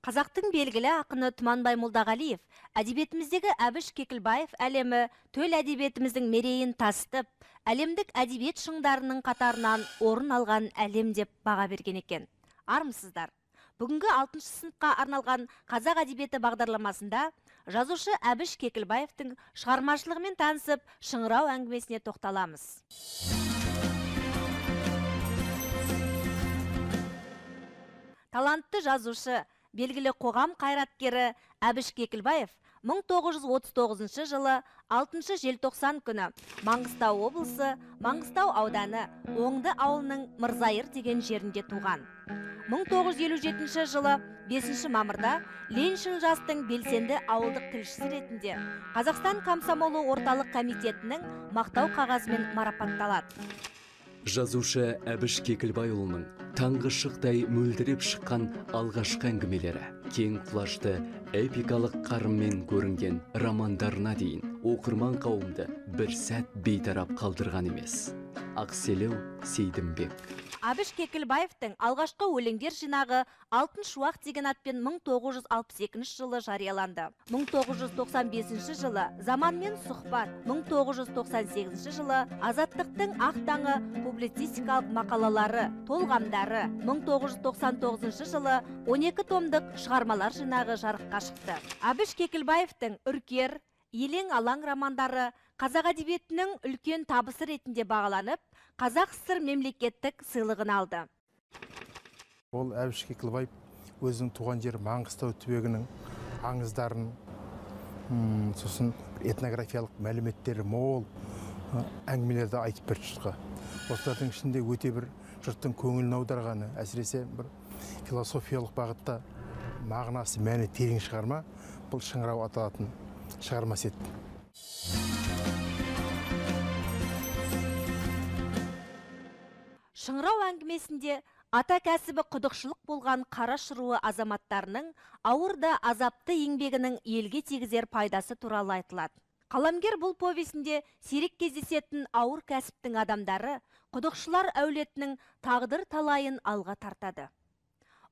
Қазақтың белгілі ақыны Тұманбай Молдағалиев, әдебиетіміздегі Әбіш Кекілбаев әлемі төл әдебиетіміздің мерейін тасытып, әлемдік әдебиет шыңдарының қатарынан орын алған әлем деп баға берген екен. Армысыздар. Бүгінгі 6-шы сыныпқа арналған қазақ әдебиеті бағдарламасында жазушы Әбіш Кекілбаевтың шығармашылығымен танысып, шыңырау әңгімесіне тоқталамыз. Талантты жазушы, белгілі қоғам қайраткері Әбіш Кекілбаев 1939 жылы 6 желтоқсан күні Маңғыстау облысы, Маңғыстау ауданы, Оңды ауылының Мырзайыр деген жерінде туған. 1957 жылы 5 мамырда Лениншіл жастың белсенді ауылдық тілшісі ретінде Қазақстан комсомолы орталық комитетінің мақтау қағазымен марапатталады. Жазушы Әбіш Кекілбайұлының таңғы шықтай мөлдіреп шыққан алғашқы әңгімелері, кең құлашты эпикалық қарыммен көрінген романдарына дейін оқырман қауымды бір сәт бейтарап қалдырған емес. Ақселеу Сейдімбек. Әбіш Кекілбаевтың алғашқы өлеңдер жинағы Алтын шуақ деген атпен 1962 жылы жарияланды. 1995 жылы Заманмен сұхбат, 1998 жылы Азаттықтың ақ таңы публицистикалық мақалалары, толғамдары, 1999 жылы 12 томдық шығармалар жинағы жарыққа шықты. Әбіш Кекілбаевтың Үркер, Елең алаң романдары қазақ әдебиетінің үлкен табысы ретінде бағаланып, Қазақ СССР мемлекеттік сыйлығын алды. Ол Әбіш Кекілбаев өзінің туған жері Маңғыстау түбегінің аңыздарын, сосын этнографиялық мәліметтері мол әңгімелерді айтып берді жұртқа. Осылардың ішінде өте бір жұрттың көңілін аударғаны, әсіресе бір философиялық бағытта мағынасы мәні терең шығарма, бұл шыңырау аталатын шығармасы еді. Шыңырау әңгімесінде ата кәсібі құдықшылық болған қара шыруы азаматтарының ауыр да азапты еңбегінің елге тигізер пайдасы туралы айтылады. Қаламгер бұл повесінде сирек кездесетін ауыр кәсіптің адамдары құдықшылар әулетінің тағдыр талайын алға тартады.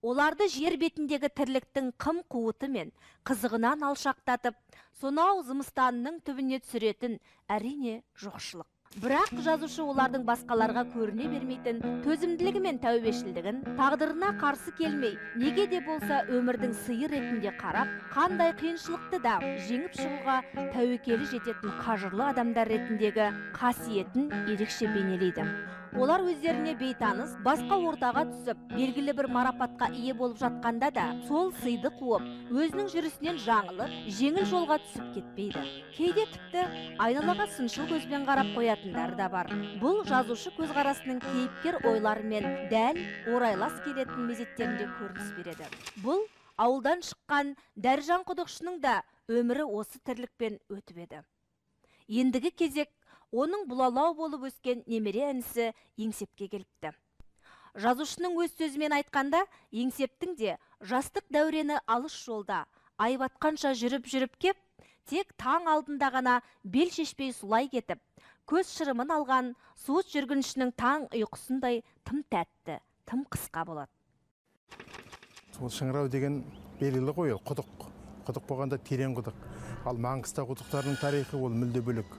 Оларды жер бетіндегі тірліктің қым қуыты мен қызығынан алшақтатып, сонау зымыстанның түбіне түсіретін әрине жоқшылық. Бірақ жазушы олардың басқаларға көріне бермейтін төзімділігі мен тәубешілдігін, тағдырына қарсы келмей, неге де болса өмірдің сыйы ретінде қарап, қандай қиыншылықты да жеңіп шығуға тәуекелі жететін қажырлы адамдар ретіндегі қасиетін ерекше бейнелейді. Олар өздеріне бейтаныс, басқа ортаға түсіп, белгілі бір марапатқа ие болып жатқанда да, сол сыйды қуып, өзінің жүрісінен жаңылып, жеңіл жолға түсіп кетпейді. Кейде тіпті айналаға сыншыл көзбен қарап қоятындар да бар. Бұл жазушы көзқарасының кейіпкер ойларымен дәл орайлас келетін мезеттерінде көрініс береді. Бұл ауылдан шыққан Дәржан құдықшының да өмірі осы тірлікпен өтіп еді. Ендігі кезек оның бұлалау болып өскен немере інісі Еңсепке келіпті. Жазушының өз сөзімен айтқанда, Еңсептің де жастық дәурені алыс жолда, ай батқанша жүріп кеп, тек таң алдында ғана бел шешпей сұлай кетіп, көз шырымын алған суыт жүргіншінің таң ұйқысындай тым тәтті, тым қысқа болады. Сол шыңырау деген белгілі ғой, құдық. Құдық болғанда терең құдық. Ал Маңғыстау құдықтарының тарихы ол мүлде бөлек.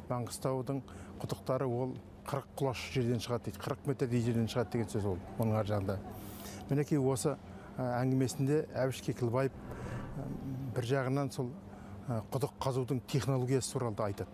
Маңғыстаудың құдықтары ол 40 құлаш жерден шығады дейді, 40 метрдей жерден шығады деген сөз ол, оның ар жағында. Мінекей осы әңгімесінде Әбіш Кекілбаев бір жағынан сол құдық қазудың технологиясы туралы айтады.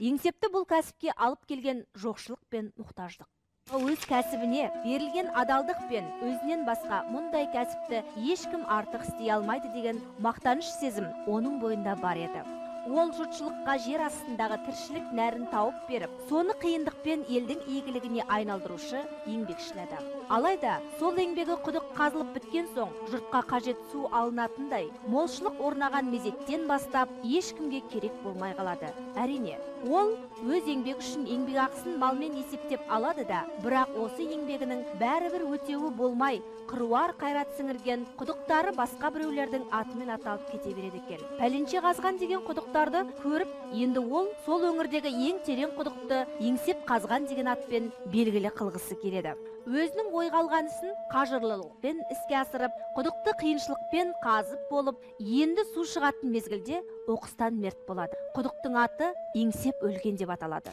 Еңсепті бұл кәсіпке алып келген жоқшылық пен мұқтаждық. Өз кәсібіне берілген адалдық пен өзінен басқа мұндай кәсіпті ешкім артық істей алмайды деген мақтаныш сезім оның бойында бар еді. Ол жұртшылыққа жер астындағы тіршілік нәрін тауып беріп, соны қиындықпен елдің игілігіне айналдырушы еңбекшіл адам. Алайда, сол еңбегі құдық қазылып біткен соң, жұртқа қажет су алынатындай, молшылық орнаған мезеттен бастап, ешкімге керек болмай қалады. Әрине, ол өз еңбек үшін еңбек ақысын малмен есептеп алады да, бірақ осы еңбегінің бәрібір өтеуі болмай, қыруар қайрат сіңірген құдықтары басқа біреулердің атымен аталып кете береді екен. Пәленше қазған деген құдықтарды көріп, енді ол сол өңірдегі ең терең құдықты Еңсеп қазған деген атпен белгілі қылғысы келеді. Өзінің ойға алған ісін қажырлылықпен іске асырып, құдықты қиыншылықпен қазып болып, енді су шығатын мезгілде оқыстан мерт болады. Құдықтың аты еңсеп өлген деп аталады.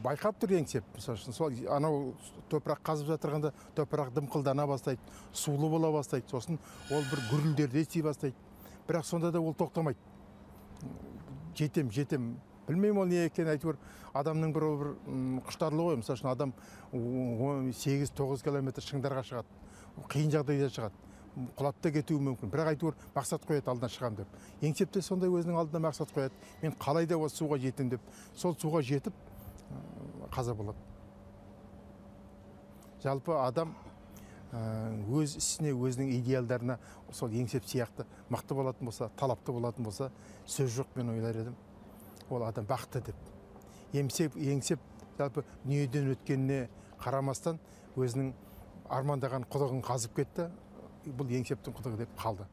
Байқап тұр еңсеп. Сол анау топырақ қазып жатырғанда топырақ дымқылдана бастайды, сулы бола бастайды. Сосын ол бір гүрілдерде ести бастайды. Бірақ сонда да ол тоқтамайды. Жетем. Білмеймін ол не екен, әйтеуір адамның бір құштарлығы ғой. Мысалы үшін адам 8-9 километр шыңдарға шығады. Қиын жағдайда шығады. Құлап та кетуі мүмкін. Бірақ әйтеуір мақсат қояды алдына шығам деп. Еңсепте сондай өзінің алдына мақсат қояды. Мен қалай да осы суға жетем деп. Сол суға жетіп қаза болады. Жалпы адам өз ісіне, өзінің идеалдарына сол еңсеп сияқты мықты болатын болса, талапты болатын болса, сөз жоқ, мен ойлар едім. Ол адам бақытты деп. Еңсеп жалпы дүниеден өткеніне қарамастан өзінің армандаған құдығын қазып кетті. Бұл еңсептің құдығы деп қалды.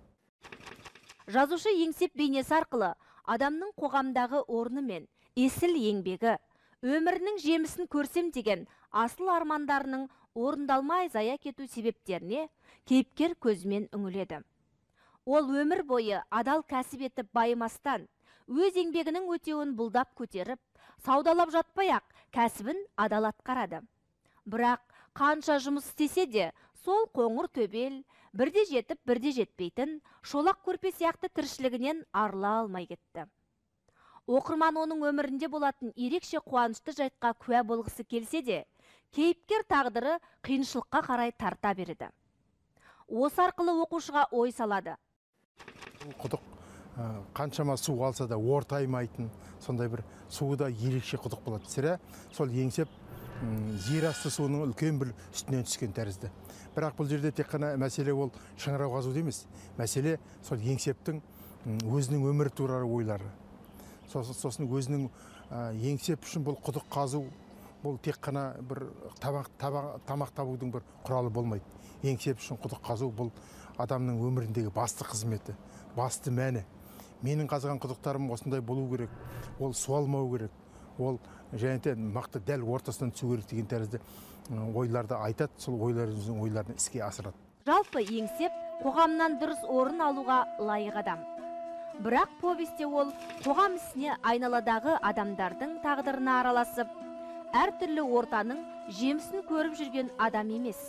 Жазушы еңсеп бейнесі арқылы адамның қоғамдағы орны мен есіл еңбегі, өмірінің жемісін көрсем деген асыл армандарының орындалмай зая кету себептеріне кейіпкер көзімен үңіледі. Ол өмір бойы адал кәсіп етіп байымастан, өз еңбегінің өтеуін бұлдап көтеріп, саудалап жатпай-ақ кәсібін адал атқарады. Бірақ қанша жұмыс істесе де, сол қоңыр төбел, бірде жетіп, бірде жетпейтін, шолақ көрпе сияқты тіршілігінен арыла алмай кетті. Оқырман оның өмірінде болатын ерекше қуанышты жайтқа куә болғысы келсе де, кейіпкер тағдыры қиыншылыққа қарай тарта береді. Осы арқылы оқушыға ой салады. Құдық қаншама су алса да ортаймайтын, сондай бір суы да ерекше құдық болады. Сірә сол еңсеп жер асты суының үлкен бір үстінен түскен тәрізді. Бірақ бұл жерде тек қана мәселе ол шыңырау қазуды емес. Мәселе сол еңсептің өзінің өмір туралы ойлары. Сосын өзінің еңсеп үшін бұл құдық қазу, бұл тек қана бір тамақ табудың бір құралы болмайды. Еңсеп үшін құдық қазу бұл адамның өміріндегі басты қызметі, басты мәні. Менің қазған құдықтарым осындай болу керек, ол суалмау керек, ол және мақты дәл ортасынан түсу керек деген тәрізді ойларды айтады, сол ойларын іске асырады. Жалпы еңсеп қоғамнан дұрыс орын алуға лайық адам. Бірақ повесте ол қоғам ісіне айналадағы адамдардың тағдырына араласып, әртүрлі ортаның жемісін көріп жүрген адам емес.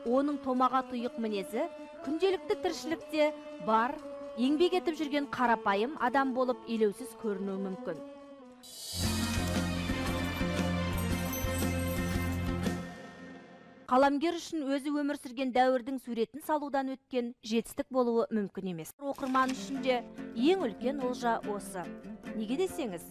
Оның томаға тұйық мінезі күнделікті тіршілікте бар, еңбек етіп жүрген қарапайым адам болып елеусіз көрінуі мүмкін. Қаламгер үшін өзі өмір сүрген дәуірдің суретін салудан өткен жетістік болуы мүмкін емес. Оқырман үшін де ең үлкен олжа осы. Неге десеңіз,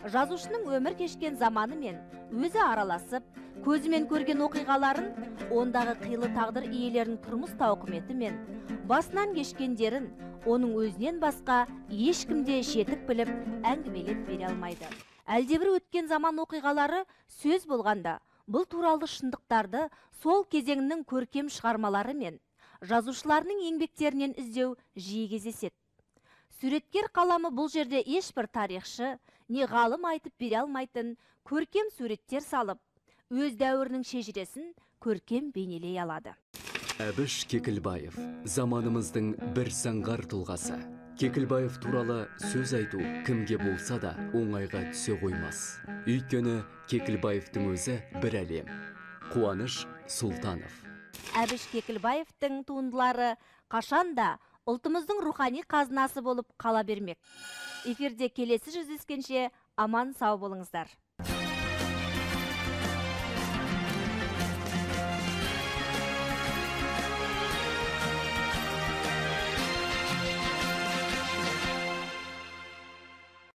жазушының өмір кешкен заманы мен өзі араласып, көзімен көрген оқиғаларын, ондағы қилы тағдыр иелерінің тұрмыс тауқыметі мен басынан кешкендерін оның өзінен басқа ешкімде жетік біліп әңгімелеп бере алмайды. Әлдебір өткен заман оқиғалары сөз болғанда, бұл туралы шындықтарды сол кезеңнің көркем шығармалары мен жазушыларының еңбектерінен іздеу жиі кездеседі. Суреткер қаламы бұл жерде ешбір тарихшы, не ғалым айтып бере алмайтын көркем суреттер салып, өз дәуірінің шежіресін көркем бейнелей алады. Әбіш Кекілбаев заманымыздың бір заңғар тұлғасы. Кекілбаев туралы сөз айту кімге болса да оңайға түсе қоймас. Өйткені Кекілбаевтың өзі бір әлем. Қуаныш Сұлтанов. Әбіш Кекілбаевтың туындылары қашанда ұлтымыздың рухани қазынасы болып қала бермек. Эфирде келесі жүздескенше аман сау болыңыздар.